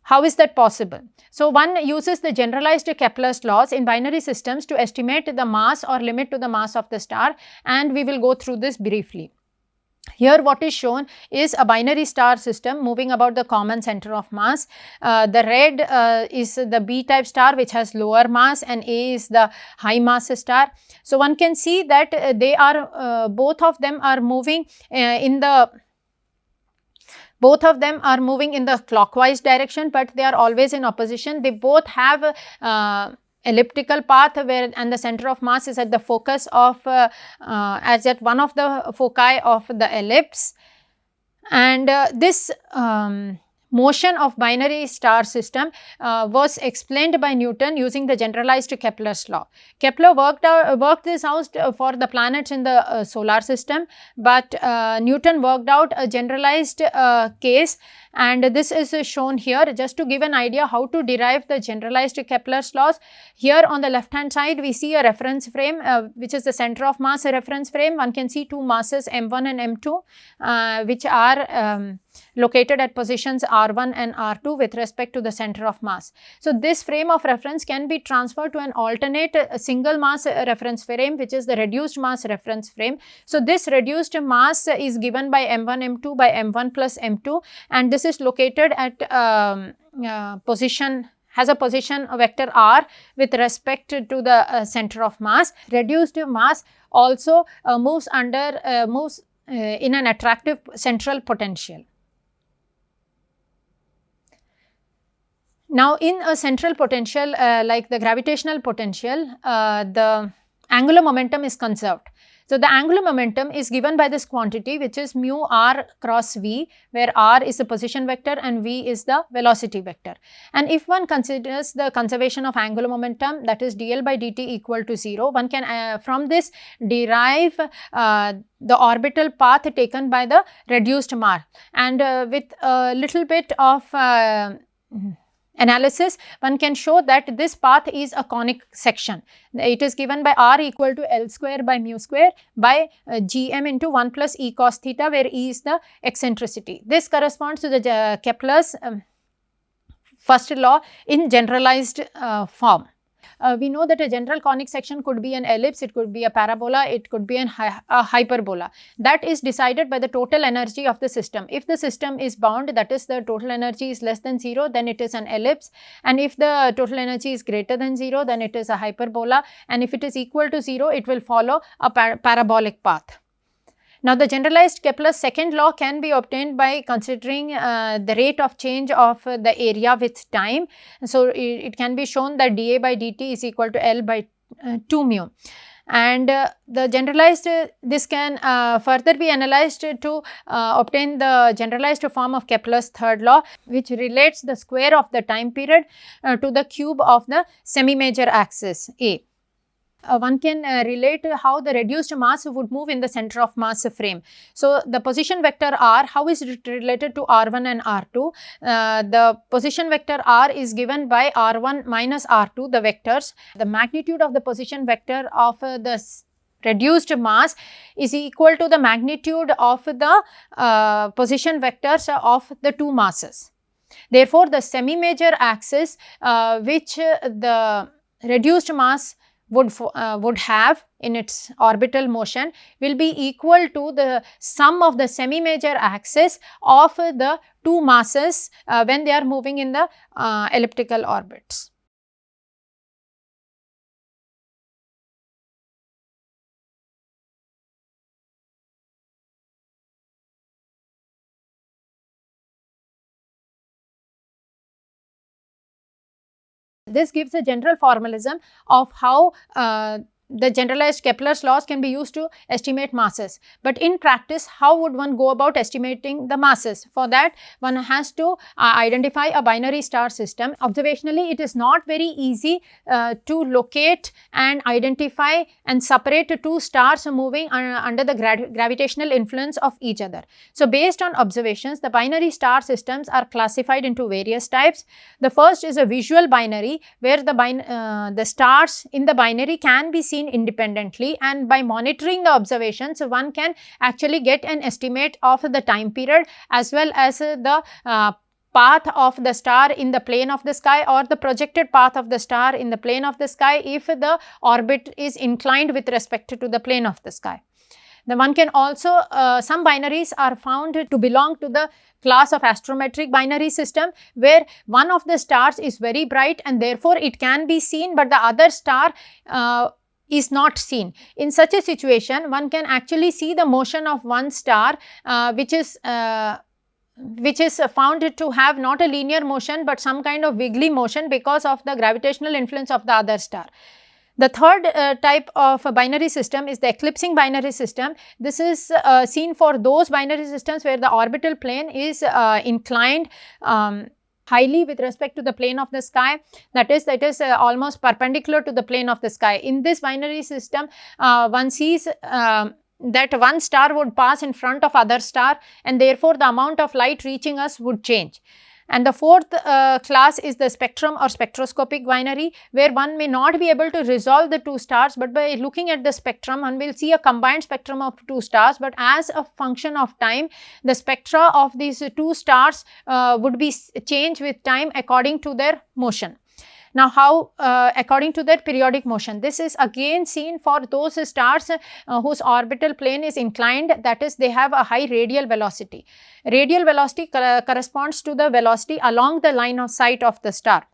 A: how is that possible? So, one uses the generalized Kepler's laws in binary systems to estimate the mass or limit to the mass of the star, and we will go through this briefly. Here what is shown is a binary star system moving about the common center of mass. The red is the B type star which has lower mass, and A is the high mass star. So, one can see that they are both of them are moving in the clockwise direction, but they are always in opposition. They both have elliptical path and the center of mass is at the focus of as at one of the foci of the ellipse, and this motion of binary star system was explained by Newton using the generalized Kepler's law. Kepler worked this out for the planets in the solar system, but Newton worked out a generalized case, and this is shown here just to give an idea how to derive the generalized Kepler's laws. Here on the left hand side we see a reference frame which is the center of mass reference frame. One can see two masses M1 and M2 which are located at positions R1 and R2 with respect to the center of mass. So, this frame of reference can be transferred to an alternate single mass reference frame, which is the reduced mass reference frame. So, this reduced mass is given by M1 M2 by M1 plus M2, and this is located at has a position vector r with respect to the center of mass. Reduced mass also moves in an attractive central potential. Now, in a central potential like the gravitational potential, the angular momentum is conserved. So, the angular momentum is given by this quantity, which is mu r cross v, where r is the position vector and v is the velocity vector. And if one considers the conservation of angular momentum, that is dl by dt equal to 0, one can from this derive the orbital path taken by the reduced mass, and with a little bit of analysis, one can show that this path is a conic section. It is given by r equal to L square by mu square by gm into 1 plus e cos theta, where e is the eccentricity. This corresponds to the Kepler's first law in generalized form. We know that a general conic section could be an ellipse, it could be a parabola, it could be a hyperbola. That is decided by the total energy of the system. If the system is bound, that is the total energy is less than 0, then it is an ellipse, and if the total energy is greater than 0, then it is a hyperbola, and if it is equal to 0, it will follow a parabolic path. Now, the generalized Kepler's second law can be obtained by considering the rate of change of the area with time. So, it can be shown that dA by dt is equal to L by 2 mu. And the generalized, this can further be analyzed to obtain the generalized form of Kepler's third law, which relates the square of the time period to the cube of the semi-major axis A. One can relate how the reduced mass would move in the center of mass frame. So, the position vector r, how is it related to r1 and r2? The position vector r is given by r1 minus r2, the vectors. The magnitude of the position vector of the reduced mass is equal to the magnitude of the position vectors of the two masses. Therefore, the semi-major axis which the reduced mass would have in its orbital motion will be equal to the sum of the semi-major axis of the two masses when they are moving in the elliptical orbits. This gives a general formalism of how the generalized Kepler's laws can be used to estimate masses. But in practice, how would one go about estimating the masses? For that, one has to identify a binary star system. Observationally, it is not very easy to locate and identify and separate two stars moving under the gravitational influence of each other. So, based on observations, the binary star systems are classified into various types. The first is a visual binary, where the stars in the binary can be seen independently, and by monitoring the observations, one can actually get an estimate of the time period as well as the path of the star in the plane of the sky, or the projected path of the star in the plane of the sky if the orbit is inclined with respect to the plane of the sky. Then one can also, some binaries are found to belong to the class of astrometric binary system, where one of the stars is very bright and therefore it can be seen, but the other star is not seen. In such a situation, one can actually see the motion of one star which is found to have not a linear motion, but some kind of wiggly motion because of the gravitational influence of the other star. The third type of a binary system is the eclipsing binary system. This is seen for those binary systems where the orbital plane is inclined highly with respect to the plane of the sky, that is almost perpendicular to the plane of the sky. In this binary system, one sees that one star would pass in front of other star, and therefore the amount of light reaching us would change. And the fourth class is the spectrum or spectroscopic binary, where one may not be able to resolve the two stars, but by looking at the spectrum, one will see a combined spectrum of two stars, but as a function of time, the spectra of these two stars would be changed with time according to their motion. Now, how according to their periodic motion? This is again seen for those stars whose orbital plane is inclined, that is, they have a high radial velocity. Radial velocity corresponds to the velocity along the line of sight of the star.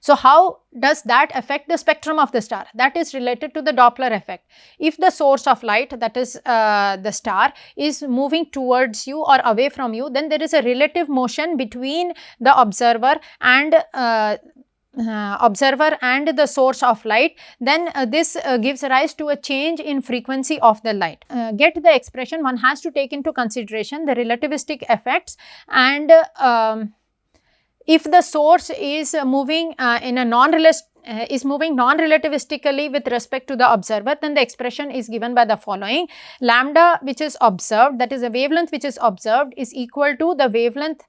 A: So, how does that affect the spectrum of the star? That is related to the Doppler effect. If the source of light, that is the star, is moving towards you or away from you, then there is a relative motion between the observer and the source of light, then this gives rise to a change in frequency of the light. Get the expression, one has to take into consideration the relativistic effects, and if the source is moving non-relativistically with respect to the observer, then the expression is given by the following: lambda which is observed, that is the wavelength which is observed, is equal to the wavelength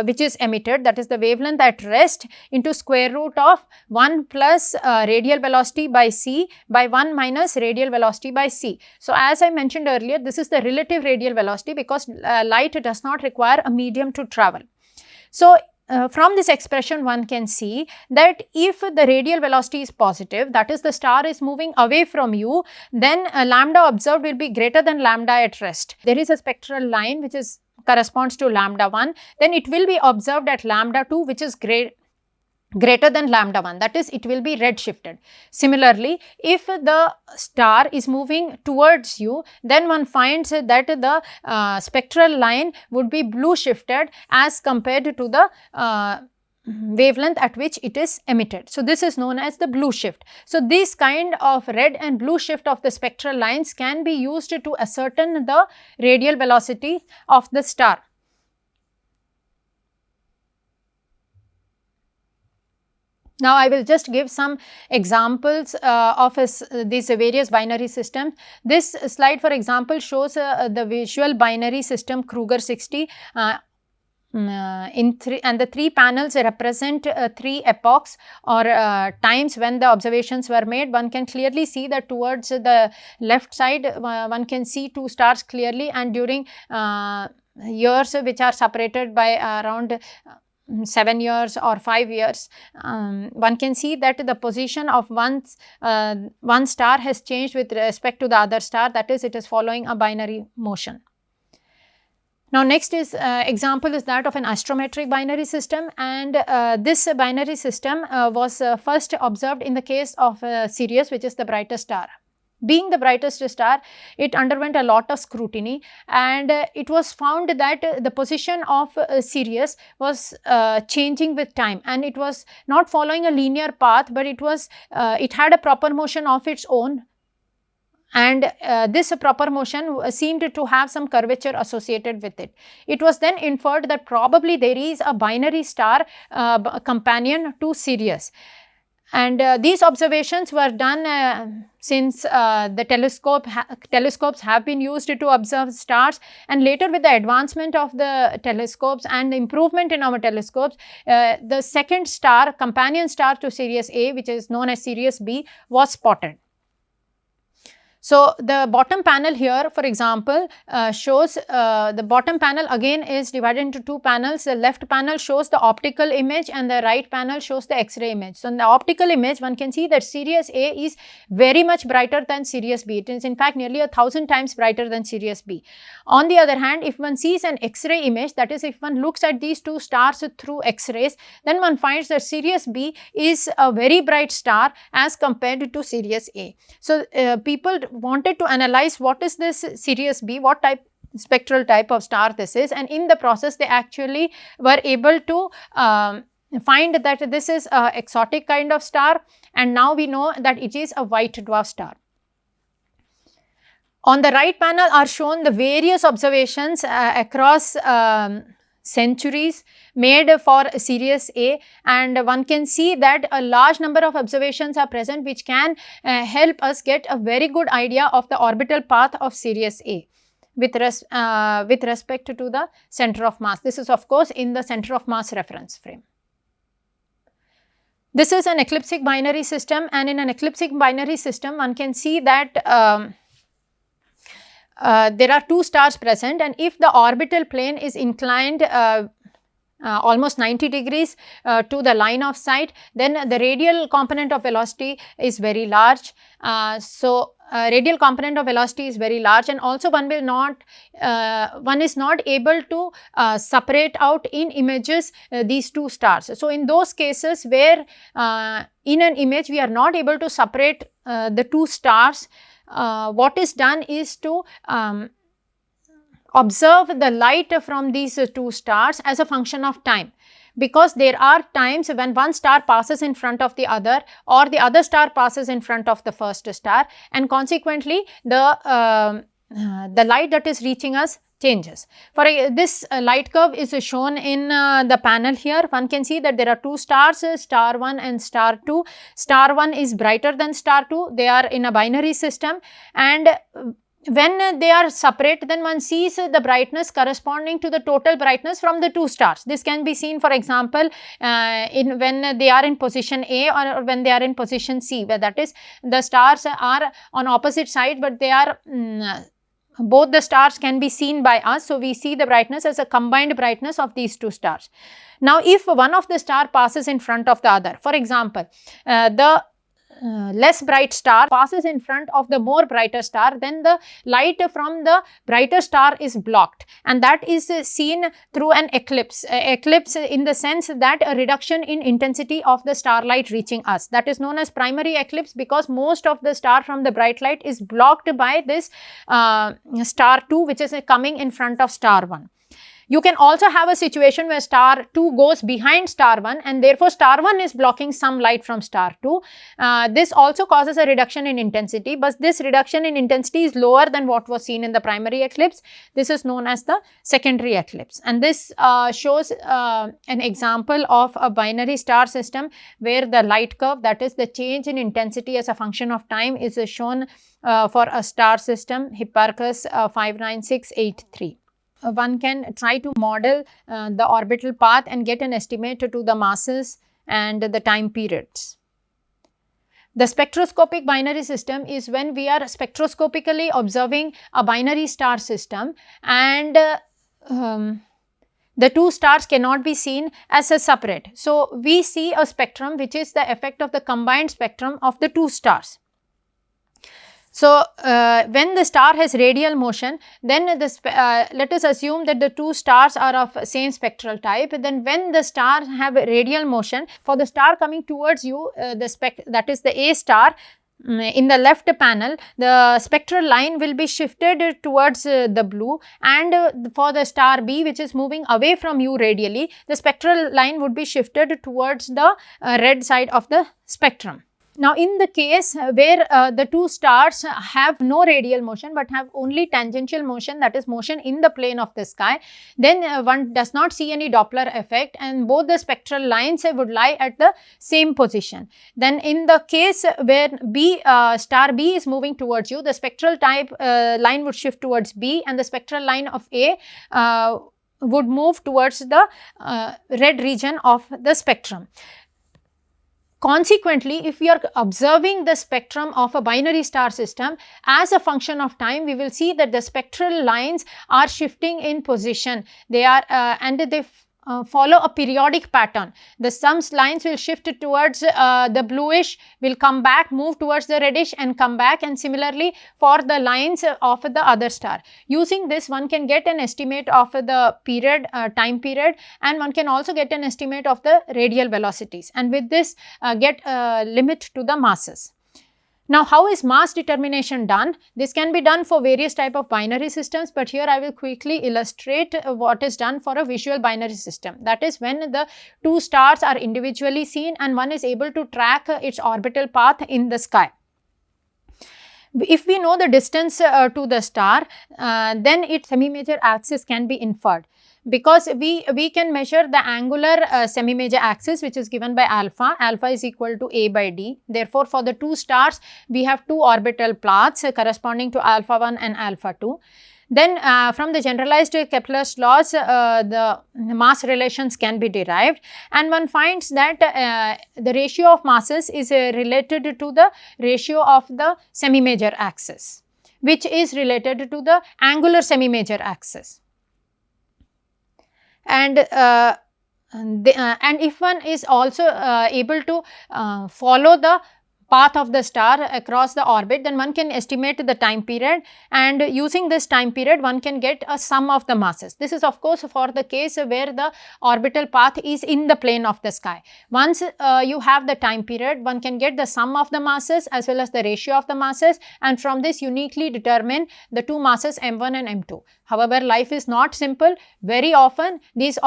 A: which is emitted, that is the wavelength at rest, into square root of 1 plus radial velocity by c by 1 minus radial velocity by c. So, as I mentioned earlier, this is the relative radial velocity because light does not require a medium to travel. So, from this expression one can see that if the radial velocity is positive, that is the star is moving away from you, then lambda observed will be greater than lambda at rest. There is a spectral line which is corresponds to lambda 1, then it will be observed at lambda 2 which is greater than lambda 1, that is it will be red shifted. Similarly, if the star is moving towards you, then one finds that the spectral line would be blue shifted as compared to the wavelength at which it is emitted. So, this is known as the blue shift. So, this kind of red and blue shift of the spectral lines can be used to ascertain the radial velocity of the star. Now, I will just give some examples of these various binary systems. This slide, for example, shows the visual binary system Kruger 60 and the 3 panels represent 3 epochs or times when the observations were made. One can clearly see that towards the left side, one can see 2 stars clearly, and during years which are separated by around 7 years or 5 years, one can see that the position of one star has changed with respect to the other star, that is, it is following a binary motion. Now, next is example is that of an astrometric binary system, and this binary system was first observed in the case of Sirius, which is the brightest star. Being the brightest star, it underwent a lot of scrutiny, and it was found that the position of Sirius was changing with time, and it was not following a linear path, but it had a proper motion of its own, and this proper motion seemed to have some curvature associated with it. It was then inferred that probably there is a binary star companion to Sirius. And these observations were done since the telescopes have been used to observe stars, and later with the advancement of the telescopes and the improvement in our telescopes, the second star, companion star to Sirius A, which is known as Sirius B, was spotted. So, the bottom panel here, for example, shows the bottom panel again is divided into 2 panels. The left panel shows the optical image and the right panel shows the X-ray image. So, in the optical image, one can see that Sirius A is very much brighter than Sirius B. It is in fact nearly 1,000 times brighter than Sirius B. On the other hand, if one sees an X-ray image, that is, if one looks at these 2 stars through X-rays, then one finds that Sirius B is a very bright star as compared to Sirius A. So, people wanted to analyze what is this Sirius B, what spectral type of star this is, and in the process they actually were able to find that this is a exotic kind of star, and now we know that it is a white dwarf star. On the right panel are shown the various observations across centuries made for Sirius A, and one can see that a large number of observations are present which can help us get a very good idea of the orbital path of Sirius A with respect to the center of mass. This is of course in the center of mass reference frame. This is an ecliptic binary system, and in an ecliptic binary system one can see that there are 2 stars present, and if the orbital plane is inclined almost 90 degrees to the line of sight, then the radial component of velocity is very large. Radial component of velocity is very large, and also one is not able to separate out in images these two stars. So, in those cases where in an image we are not able to separate the two stars, what is done is to observe the light from these two stars as a function of time, because there are times when one star passes in front of the other, or the other star passes in front of the first star, and consequently the light that is reaching us changes. For this light curve is shown in the panel here. One can see that there are two stars, star 1 and star 2. Star 1 is brighter than star 2. They are in a binary system, and when they are separate, then one sees the brightness corresponding to the total brightness from the two stars. This can be seen, for example, when they are in position A or when they are in position C, where that is the stars are on opposite side, but they are both the stars can be seen by us. So, we see the brightness as a combined brightness of these two stars. Now, if one of the star passes in front of the other, for example, the less bright star passes in front of the more brighter star, then the light from the brighter star is blocked, and that is seen through an eclipse. Eclipse in the sense that a reduction in intensity of the starlight reaching us. That is known as primary eclipse, because most of the star from the bright light is blocked by this star 2, which is coming in front of star 1. You can also have a situation where star 2 goes behind star 1, and therefore star 1 is blocking some light from star 2. This also causes a reduction in intensity, but this reduction in intensity is lower than what was seen in the primary eclipse. This is known as the secondary eclipse, and this shows an example of a binary star system where the light curve, that is the change in intensity as a function of time, is shown for a star system Hipparchus 59683. One can try to model the orbital path and get an estimate to the masses and the time periods. The spectroscopic binary system is when we are spectroscopically observing a binary star system, and the two stars cannot be seen as a separate. So, we see a spectrum which is the effect of the combined spectrum of the two stars. So, when the star has radial motion, then let us assume that the two stars are of same spectral type. Then when the stars have radial motion, for the star coming towards you, that is the A star, in the left panel, the spectral line will be shifted towards the blue, and for the star B, which is moving away from you radially, the spectral line would be shifted towards the red side of the spectrum. Now, in the case where the two stars have no radial motion but have only tangential motion, that is motion in the plane of the sky, then one does not see any Doppler effect, and both the spectral lines would lie at the same position. Then in the case where star B is moving towards you, the spectral type line would shift towards B, and the spectral line of A would move towards the red region of the spectrum. Consequently, if we are observing the spectrum of a binary star system as a function of time, we will see that the spectral lines are shifting in position. They are and they follow a periodic pattern. Some lines will shift towards the bluish, will come back, move towards the reddish and come back, and similarly for the lines of the other star. Using this, one can get an estimate of the period, time period, and one can also get an estimate of the radial velocities, and with this get a limit to the masses. Now, how is mass determination done? This can be done for various type of binary systems, but here I will quickly illustrate what is done for a visual binary system. That is when the two stars are individually seen and one is able to track its orbital path in the sky. If we know the distance to the star, then its semi-major axis can be inferred, because we can measure the angular semi-major axis, which is given by alpha. Alpha is equal to A by D. Therefore, for the two stars, we have two orbital paths corresponding to alpha 1 and alpha 2. Then from the generalized Kepler's laws, the mass relations can be derived, and one finds that the ratio of masses is related to the ratio of the semi-major axis, which is related to the angular semi-major axis. And and if one is also able to follow the path of the star across the orbit, then one can estimate the time period, and using this time period one can get a sum of the masses. This is of course for the case where the orbital path is in the plane of the sky. Once you have the time period, one can get the sum of the masses as well as the ratio of the masses, and from this uniquely determine the two masses m1 and m2. However, life is not simple. Very often these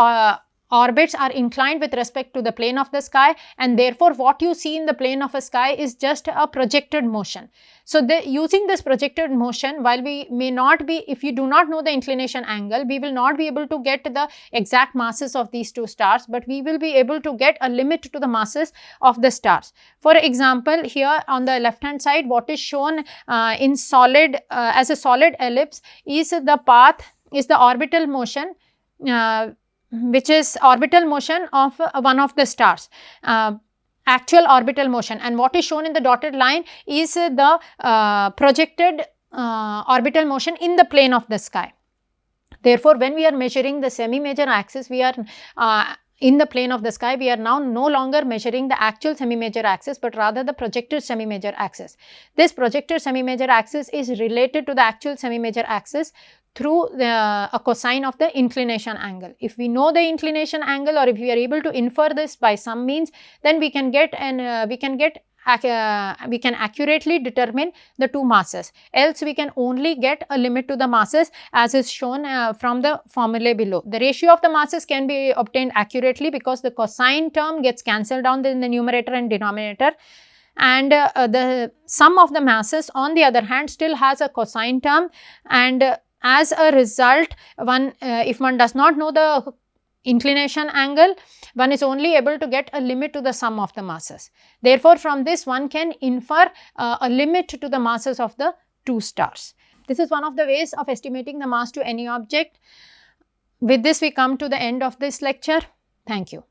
A: orbits are inclined with respect to the plane of the sky, and therefore what you see in the plane of a sky is just a projected motion. So, using this projected motion, while we may not be, if you do not know the inclination angle, we will not be able to get the exact masses of these two stars, but we will be able to get a limit to the masses of the stars. For example, here on the left hand side, what is shown in solid as a solid ellipse is the path, is the orbital motion, which is orbital motion of one of the stars, actual orbital motion, and what is shown in the dotted line is the projected orbital motion in the plane of the sky. Therefore, when we are measuring the semi-major axis, we are in the plane of the sky, we are now no longer measuring the actual semi-major axis, but rather the projected semi-major axis. This projected semi-major axis is related to the actual semi-major axis through a cosine of the inclination angle. If we know the inclination angle, or if we are able to infer this by some means, then we can get we can accurately determine the two masses. Else we can only get a limit to the masses as is shown from the formulae below. The ratio of the masses can be obtained accurately because the cosine term gets cancelled down in the numerator and denominator, and the sum of the masses on the other hand still has a cosine term, and as a result, if one does not know the inclination angle, one is only able to get a limit to the sum of the masses. Therefore, from this one can infer a limit to the masses of the two stars. This is one of the ways of estimating the mass to any object. With this, we come to the end of this lecture. Thank you.